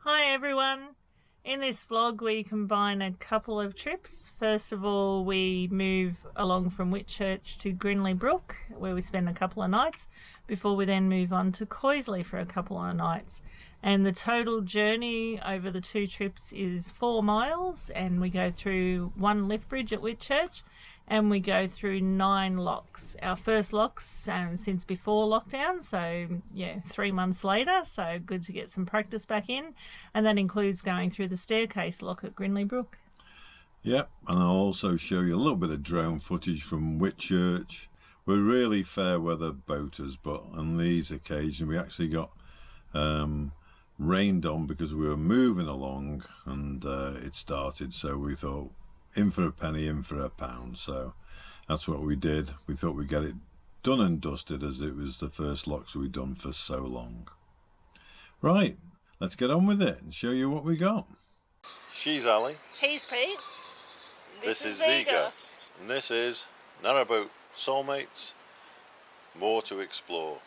Hi everyone! In this vlog we combine a couple of trips. First of all, we move along from Whitchurch to Grindley Brook, where we spend a couple of nights, before we then move on to Quoisley for a couple of nights. And the total journey over the two trips is 4 miles, and we go through one lift bridge at Whitchurch, and we go through 9 locks. Our first locks since before lockdown, so yeah, 3 months later, so good to get some practice back in. And that includes going through the staircase lock at Grindley Brook. Yep, and I'll also show you a little bit of drone footage from Whitchurch. We're really fair weather boaters, but on these occasions we actually got rained on because we were moving along and it started, so we thought in for a penny, in for a pound. So that's what we did. We thought we'd get it done and dusted, as it was the first locks we'd done for so long. Right, let's get on with it and show you what we got. She's Ali. He's Pete. This is Vega. And this is Narrowboat Soulmates. More to explore.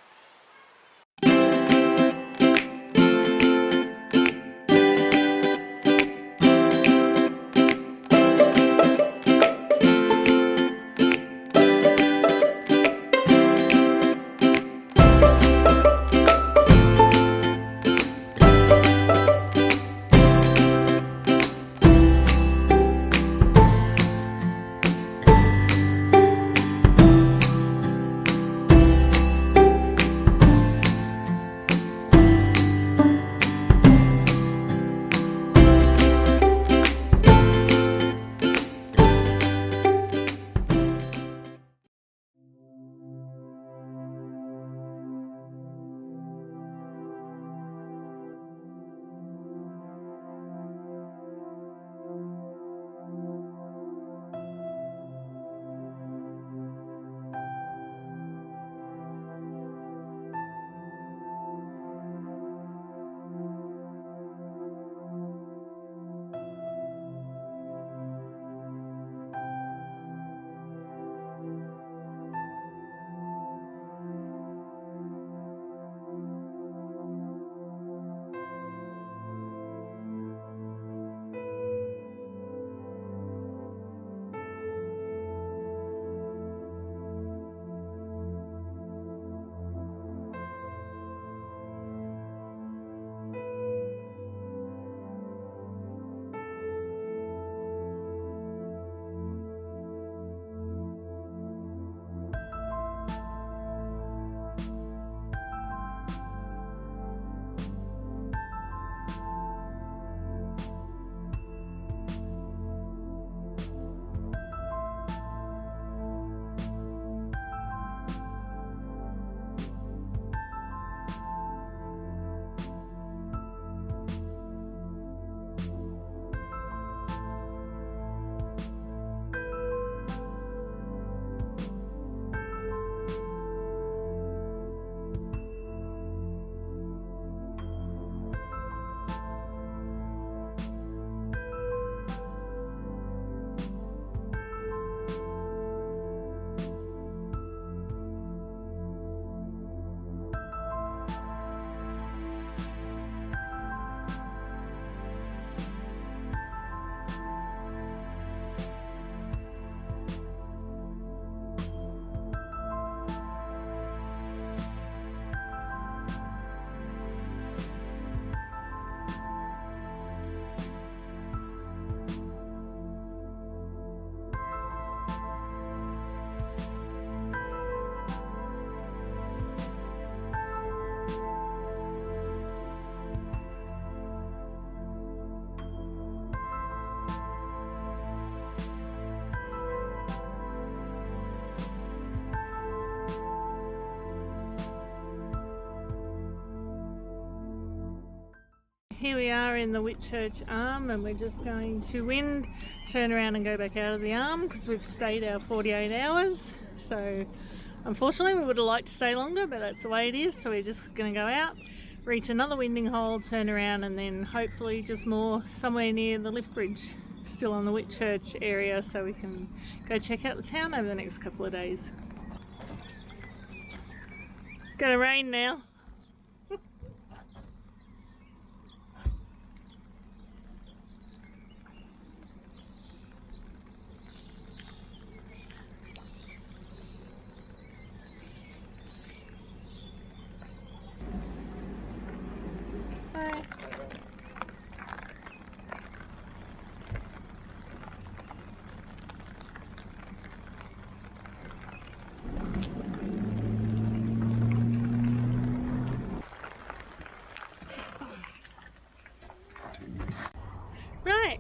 Here we are in the Whitchurch arm, and we're just going to wind, turn around and go back out of the arm because we've stayed our 48 hours. So unfortunately we would have liked to stay longer, but that's the way it is. So we're just going to go out, reach another winding hole, turn around, and then hopefully just more somewhere near the lift bridge, still on the Whitchurch area, so we can go check out the town over the next couple of days. Gonna rain now.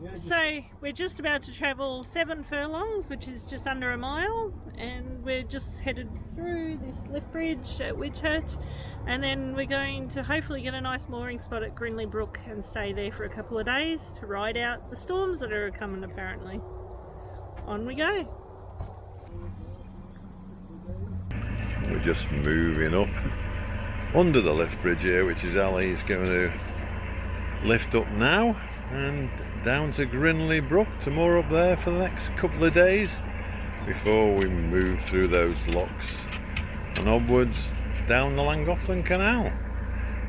So we're just about to travel 7 furlongs, which is just under a mile, and we're just headed through this lift bridge at Whitchurch, and then we're going to hopefully get a nice mooring spot at Grindley Brook and stay there for a couple of days to ride out the storms that are coming apparently. On we go. We're just moving up under the lift bridge here, which is Ali's going to lift up now, and down to Grindley Brook to moor up there for the next couple of days before we move through those locks and onwards down the Llangollen Canal.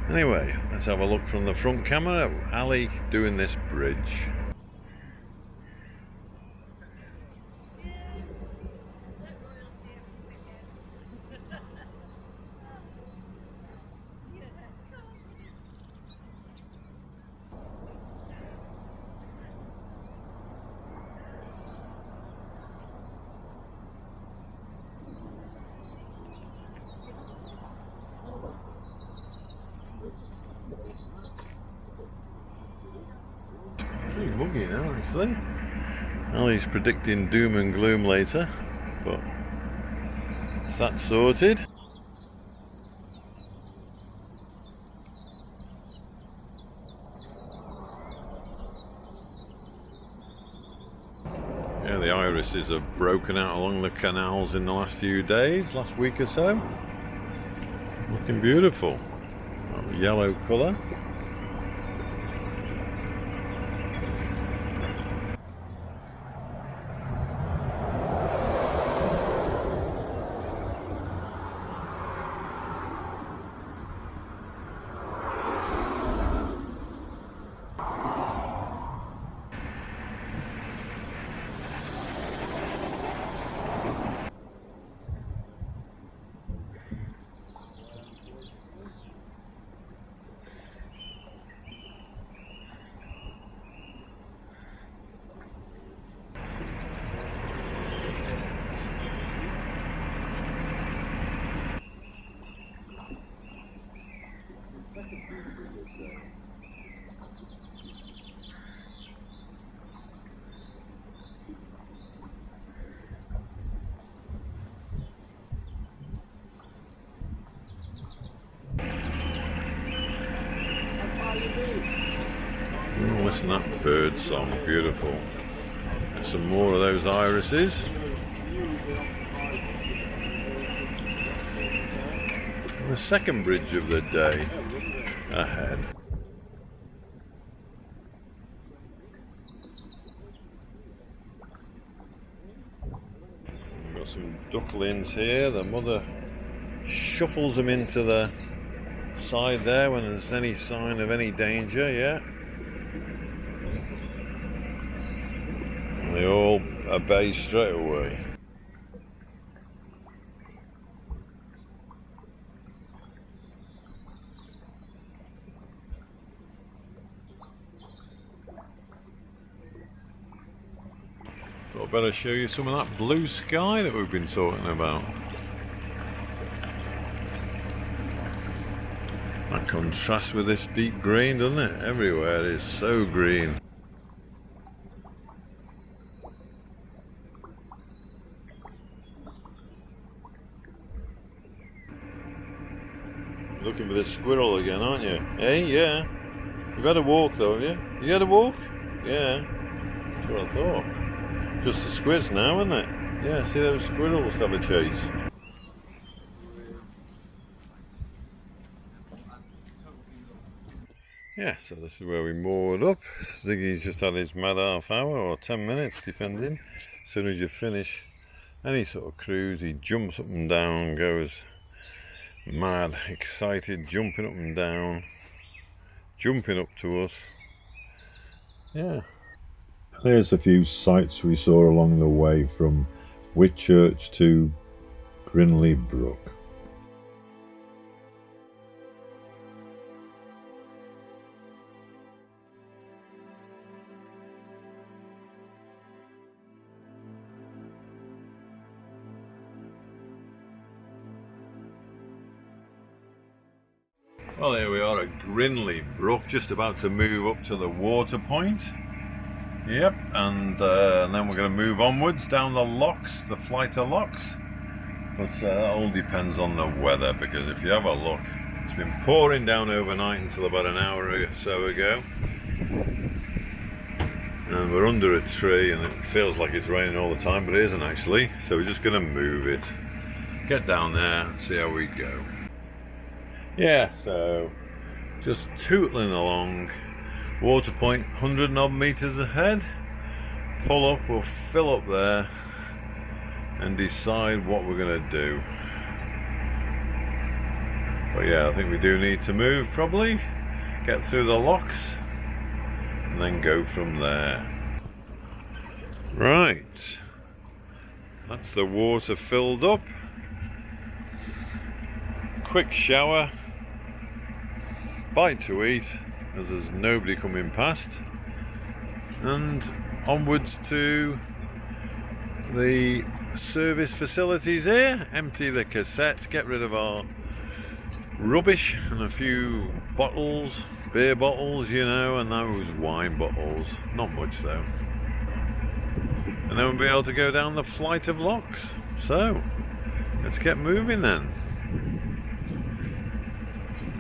Anyway, let's have a look from the front camera at Ali doing this bridge. Pretty muggy now, actually. Ali's predicting doom and gloom later, but is that sorted? Yeah, the irises have broken out along the canals in the last few days, last week or so. Looking beautiful. Yellow colour. Oh, listen to that bird song, beautiful. There's some more of those irises. And the second bridge of the day ahead. We've got some ducklings here. The mother shuffles them into the side there when there's any sign of any danger, yeah. And they all obey straight away. So I better show you some of that blue sky that we've been talking about. That contrasts with this deep green, doesn't it? Everywhere is so green. Looking for this squirrel again, aren't you? Hey, yeah. You've had a walk though, have you? You had a walk? Yeah. That's what I thought. Just the squids now, isn't it? Yeah, see those squirrels have a chase. Yeah, so this is where we moored up. Ziggy's just had his mad half hour or 10 minutes, depending. As soon as you finish any sort of cruise, he jumps up and down, goes mad, excited, jumping up and down, jumping up to us. Yeah. There's a few sights we saw along the way from Whitchurch to Grindley Brook. Well, here we are at Grindley Brook, just about to move up to the water point. Yep, and then we're going to move onwards down the locks, the flight of locks. But that all depends on the weather, because if you have a look, it's been pouring down overnight until about an hour or so ago. And we're under a tree and it feels like it's raining all the time, but it isn't actually. So we're just going to move it, get down there and see how we go. Yeah, so just tootling along. Water point 100 and odd metres ahead. Pull up, we'll fill up there and decide what we're going to do. But yeah, I think we do need to move probably, get through the locks and then go from there. Right, that's the water filled up. Quick shower, bite to eat as there's nobody coming past, and onwards to the service facilities here. Empty the cassettes, get rid of our rubbish and a few bottles, beer bottles, you know, and those wine bottles, not much though. And then we'll be able to go down the flight of locks. So let's get moving then.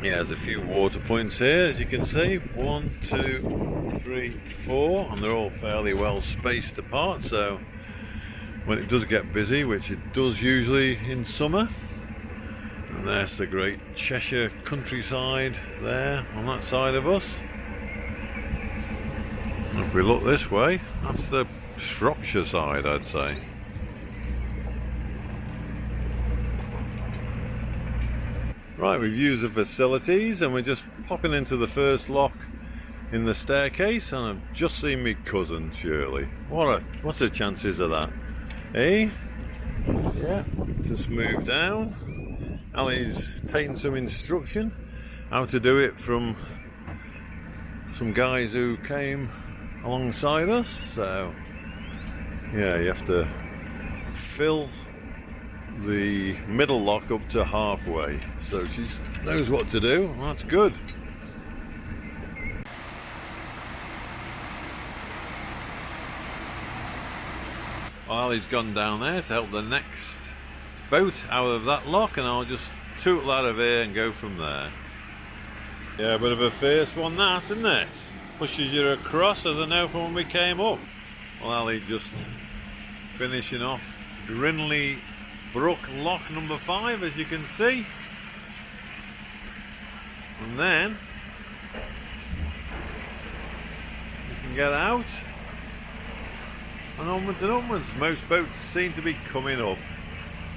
Yeah, there's a few water points here, as you can see. 1, 2, 3, 4, and they're all fairly well spaced apart, so when it does get busy, which it does usually in summer. And there's the great Cheshire countryside there on that side of us. And if we look this way, that's the Shropshire side, I'd say. Right, we've used the facilities and we're just popping into the first lock in the staircase, and I've just seen my cousin Shirley. What's the chances of that? Eh? Yeah, just move down. Ali's taking some instruction how to do it from some guys who came alongside us. So yeah, you have to fill the middle lock up to halfway, so she knows what to do. Well, that's good. Well, Ali's gone down there to help the next boat out of that lock, and I'll just tootle out of here and go from there. Yeah, a bit of a fierce one that, isn't it? Pushes you across, as I know from when we came up. Well, Ali just finishing off Grindley Brook lock number 5, as you can see. And then you can get out and onwards and onwards. Most boats seem to be coming up,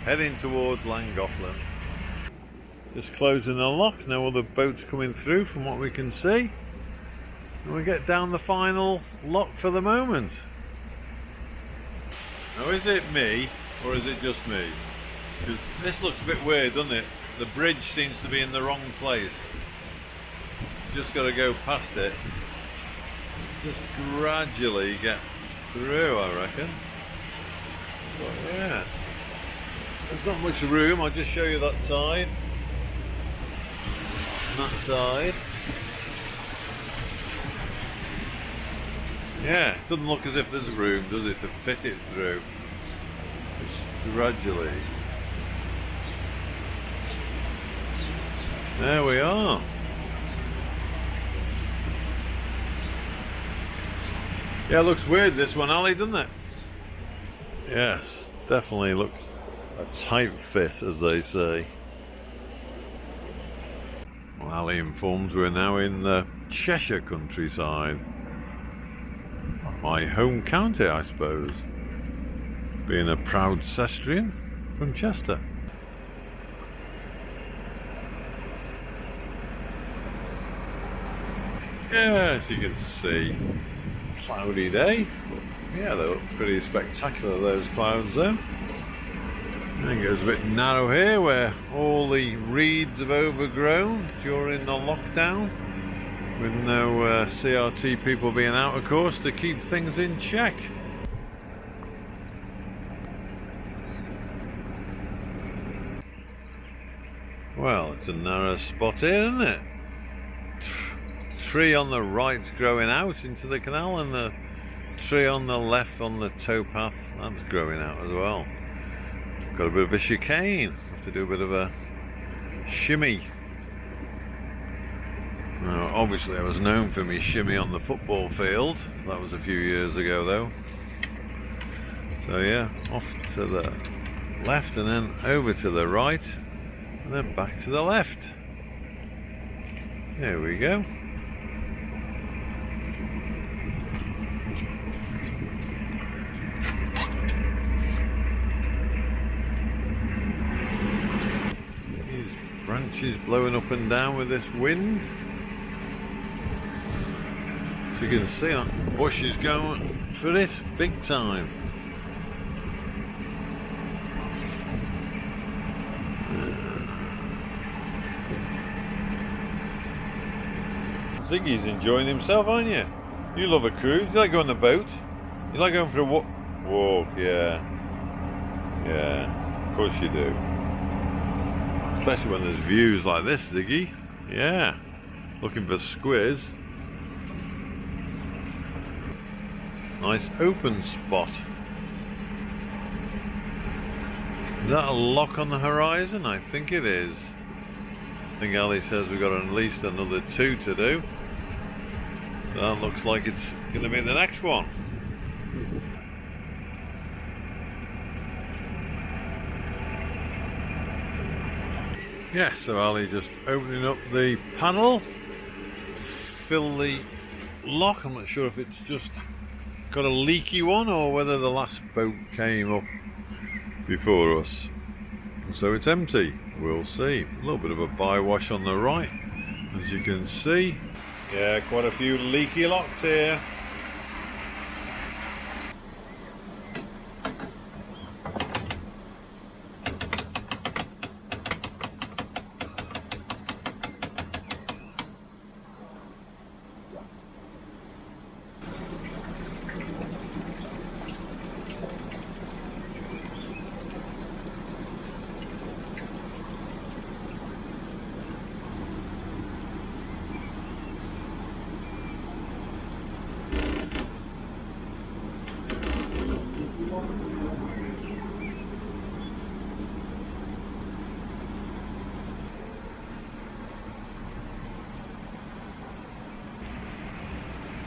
heading towards Llangollen. Just closing the lock, no other boats coming through from what we can see. And we get down the final lock for the moment. Now, is it me or is it just me? Because this looks a bit weird, doesn't it? The bridge seems to be in the wrong place. Just got to go past it. Just gradually get through, I reckon. But yeah, there's not much room. I'll just show you that side. And that side. Yeah, it doesn't look as if there's room, does it, to fit it through. Just gradually. There we are. Yeah, it looks weird, this one, Ali, doesn't it? Yes, definitely looks a tight fit, as they say. Well, Ali informs we're now in the Cheshire countryside. My home county, I suppose. Being a proud Cestrian from Chester. Yeah, as you can see, cloudy day. Yeah, they look pretty spectacular, those clouds there. And it goes a bit narrow here where all the reeds have overgrown during the lockdown, with no CRT people being out, of course, to keep things in check. Well, it's a narrow spot here, isn't it? Tree on the right's growing out into the canal, and the tree on the left on the towpath, that's growing out as well. Got a bit of a chicane, have to do a bit of a shimmy. Now, obviously I was known for me shimmy on the football field. That was a few years ago though. So yeah, off to the left and then over to the right and then back to the left. There we go. These branches blowing up and down with this wind. So you can see that bush is going for it big time. Ziggy's enjoying himself, aren't you? You love a cruise. You like going on a boat. You like going for a walk, yeah. Yeah, of course you do. Especially when there's views like this, Ziggy. Yeah, looking for squiz. Nice open spot. Is that a lock on the horizon? I think it is. I think Ali says we've got at least another 2 to do. So that looks like it's going to be the next one. Yeah, so Ali just opening up the panel, fill the lock. I'm not sure if it's just got a leaky one or whether the last boat came up before us. So it's empty. We'll see. A little bit of a bywash on the right, as you can see. Yeah, quite a few leaky locks here.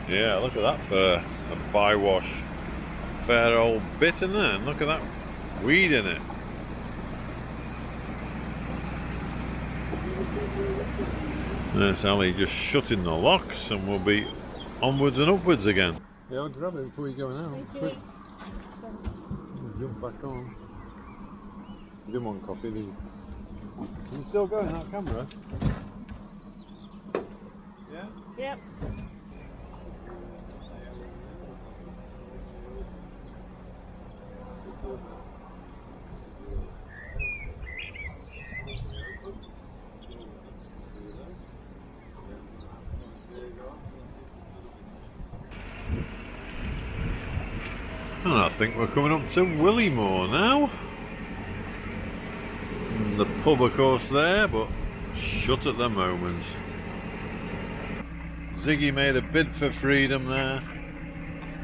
Yeah, look at that for a bywash. Fair old bit in there, and look at that weed in it. There's Ali just shutting the locks and we'll be onwards and upwards again. Yeah, I'll grab it before you go now. Quick. Jump back on. You didn't want coffee, did you? Can you still go in that camera? Yeah? Yep. And I think we're coming up to Willymore now. The pub, of course, there, but shut at the moment. Ziggy made a bid for freedom there.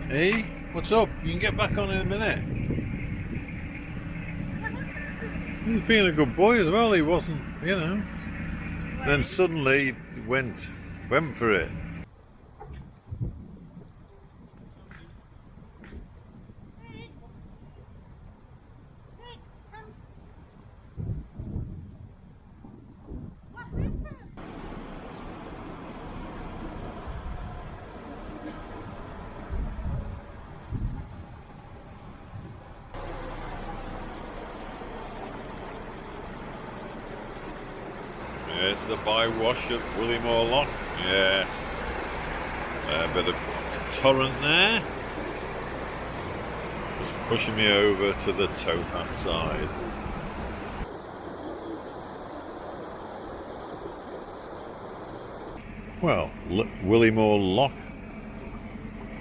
Hey, what's up? You can get back on in a minute. He's being a good boy as well. He wasn't, you know. Then suddenly he went for it. There's the bywash at Willymore Lock. Yes. A bit of torrent there. Just pushing me over to the towpath side. Well, Willymore Lock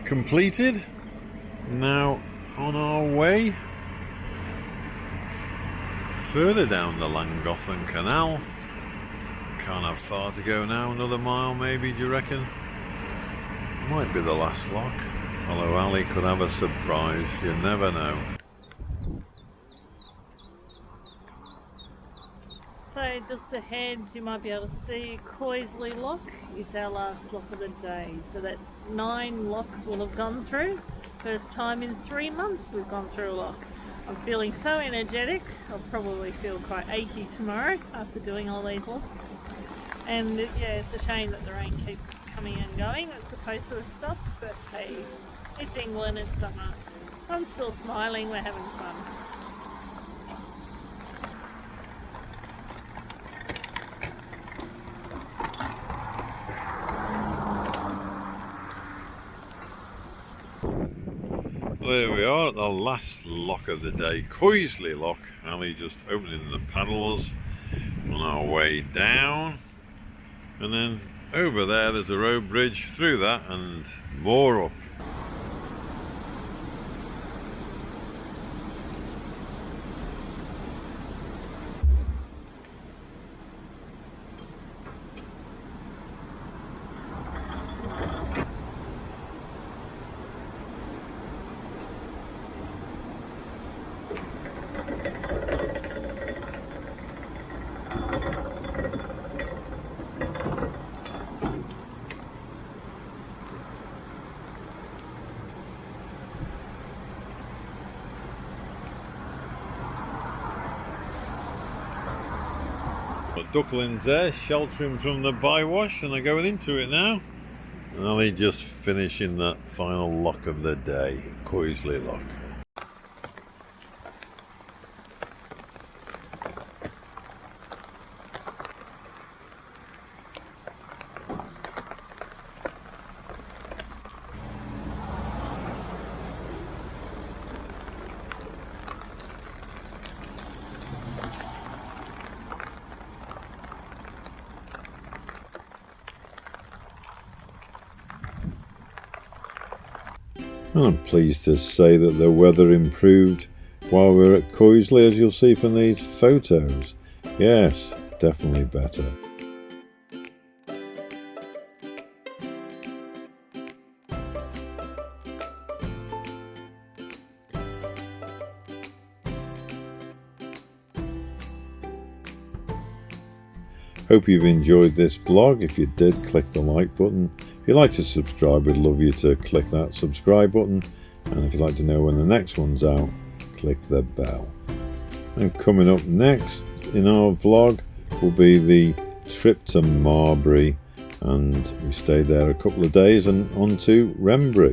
completed. Now on our way further down the Llangollen Canal. Can't have far to go now, another mile maybe, do you reckon? Might be the last lock. Although Ali could have a surprise, you never know. So just ahead you might be able to see Quoisley Lock. It's our last lock of the day. So that's 9 locks we'll have gone through. First time in 3 months we've gone through a lock. I'm feeling so energetic. I'll probably feel quite achy tomorrow after doing all these locks. And yeah, it's a shame that the rain keeps coming and going. It's supposed to have stopped, but hey, it's England, it's summer. I'm still smiling, we're having fun. There we are at the last lock of the day, Quoisley Lock. Ali just opening the paddles on our way down, and then over there's a road bridge through that and more up. The ducklings there sheltering from the bywash and they're going into it now. And Ali just finishing that final lock of the day, Quoisley Lock. I'm pleased to say that the weather improved while we were at Quoisley, as you'll see from these photos. Yes, definitely better. Hope you've enjoyed this vlog. If you did, click the like button. If you'd like to subscribe, we'd love you to click that subscribe button. And if you'd like to know when the next one's out, click the bell. And coming up next in our vlog will be the trip to Marbury. And we stayed there a couple of days and on to Wrenbury.